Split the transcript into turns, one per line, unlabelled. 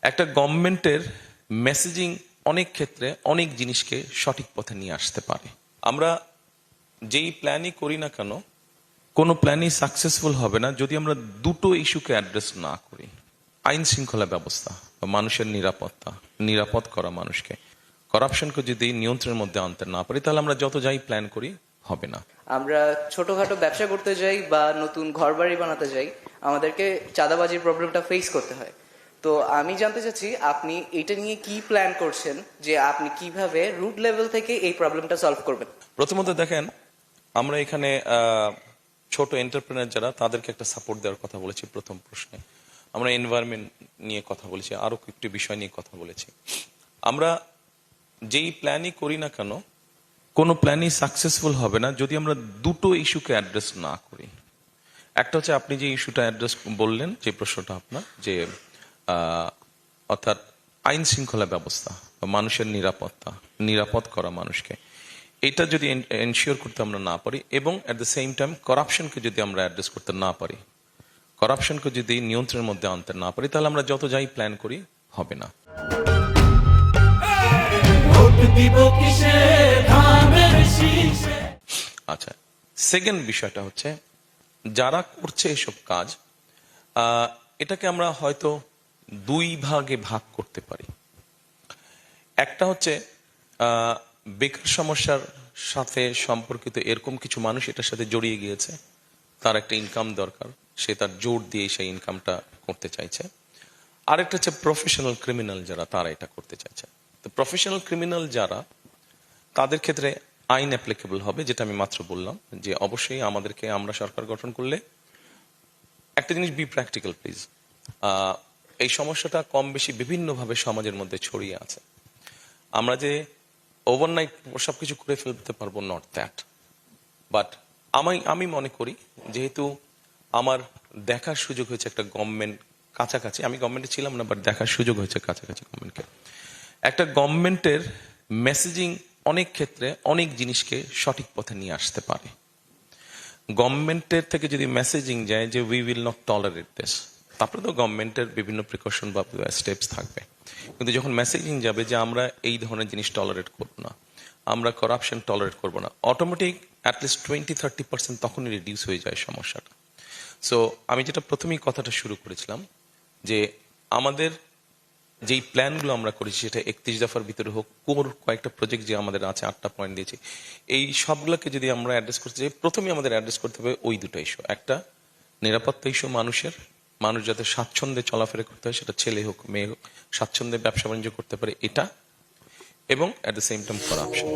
একটা গভর্নমেন্টের মেসেজিং অনেক ক্ষেত্রে অনেক জিনিসকে সঠিক পথে নিয়ে আসতে পারে। আমরা যেই প্ল্যানই করি না কেন, কোনো প্ল্যানই সাকসেসফুল হবে না যদি আমরা দুটো ইস্যুকে অ্যাড্রেস না করি। আইন শৃঙ্খলা ব্যবস্থা বা মানুষের নিরাপত্তা, নিরাপদ করা মানুষকে, করাপশনকে যদি নিয়ন্ত্রণের মধ্যে আনতে না পারি তাহলে আমরা যত যাই প্ল্যান করি হবে না।
আমরা ছোটখাটো ব্যবসা করতে যাই বা নতুন ঘর বাড়ি বানাতে যাই, আমাদেরকে চাঁদাবাজির প্রবলেমটা ফেস করতে হয়। তো আমি জানতে চাচ্ছি আপনি এটা নিয়ে কি প্ল্যান করছেন, যে আপনি কিভাবে রুট লেভেল থেকে এই প্রবলেমটা সলভ করবেন।
প্রথমত দেখেন, আমরা এখানে ছোট এন্টারপ্রেনার যারা, তাদেরকে একটা সাপোর্ট দেওয়ার কথা বলেছি। প্রথম প্রশ্নে আমরা এনভায়রনমেন্ট নিয়ে কথা বলেছি, আরো একটি বিষয় নিয়ে কথা বলেছি। আমরা যেই প্ল্যানই করি না কেন, কোনো প্ল্যানই সাকসেসফুল হবে না যদি আমরা দুটো ইস্যুকে অ্যাড্রেস না করি। একটা হচ্ছে আপনি যে ইস্যুটা অ্যাড্রেস বললেন, যে প্রশ্নটা আপনার, যে অর্থাৎ আইন শৃঙ্খলা ব্যবস্থা বা মানুষের নিরাপত্তা, নিরাপদ করা মানুষকে, এটা যদি এনশিওর করতে আমরা না পারি এবং অ্যাট দ্য সেম টাইম করাপশনকে যদি আমরা অ্যাড্রেস করতে না পারি, করাপশনকে যদি নিয়ন্ত্রণের মধ্যে আনতে না পারি, তাহলে আমরা যত যাই প্ল্যান করি হবে না। আচ্ছা, সেকেন্ড বিষয়টা হচ্ছে যারা করছে এসব কাজ, এটাকে আমরা হয়তো দুই ভাগে ভাগ করতে পারি। একটা হচ্ছে বেকার সমস্যার সাথে সম্পর্কিত এরকম কিছু মানুষ এটার সাথে জড়িয়ে গিয়েছে, তার একটা ইনকাম দরকার, সে তার জোর দিয়ে সেই ইনকামটা করতে চাইছে। আরেকটা হচ্ছে প্রফেশনাল ক্রিমিনাল যারা, তারা এটা করতে চাইছে। তো প্রফেশনাল ক্রিমিনাল যারা, তাদের ক্ষেত্রে আইন অ্যাপ্লিকেবল হবে, যেটা আমি মাত্র বললাম, যে অবশ্যই আমাদেরকে, আমরা সরকার গঠন করলে একটা জিনিস, বি প্র্যাকটিক্যাল প্লিজ। এই সমস্যাটা কম বেশি বিভিন্নভাবে সমাজের মধ্যে ছড়িয়ে আছে। আমরা যে ওভারনাইট সবকিছু করে ফেলতে পারবো, নট দ্যাট, বাট আমি মনে করি, যেহেতু আমার দেখার সুযোগ হয়েছে একটা গভর্নমেন্ট কাছাকাছি, আমি গভর্নমেন্টে ছিলাম না, বাট দেখার সুযোগ হয়েছে কাছাকাছি গভর্নমেন্টকে, একটা গভর্নমেন্টের মেসেজিং অনেক ক্ষেত্রে অনেক জিনিসকে সঠিক পথে নিয়ে আসতে পারে। গভর্নমেন্টের থেকে যদি মেসেজিং যায় যে we will not tolerate this, তারপরে তো গভর্নমেন্টের বিভিন্ন প্রিকশন বা স্টেপস থাকবে, কিন্তু যখন মেসেজিং যাবে যে আমরা এই ধরনের জিনিস টলারেট করবো না, আমরা করাপশন টলারেট করবো না, অটোমেটিক অ্যাটলিস্ট 20-30% তখনই রিডিউস হয়ে যায় সমস্যাটা। সো আমি যেটা প্রথমেই কথাটা শুরু করেছিলাম, যে আমাদের যেই প্ল্যানগুলো আমরা করেছি সেটা 31 দফার ভিতরে হোক, কোর কয়েকটা প্রজেক্ট যে আমাদের আছে, 8টা পয়েন্ট দিয়েছি, এই সবগুলোকে যদি আমরা অ্যাড্রেস করতে চাই, প্রথমে আমাদের অ্যাড্রেস করতে হবে ওই দুটো ইস্যু। একটা নিরাপত্তা ইস্যু, মানুষ যাতে স্বাচ্ছন্দ্যে চলাফেরা করতে হয়, সেটা ছেলে হোক মেয়ে হোক, স্বাচ্ছন্দ্যে ব্যবসা বাণিজ্য করতে পারে, এটা, এবং at the same time corruption.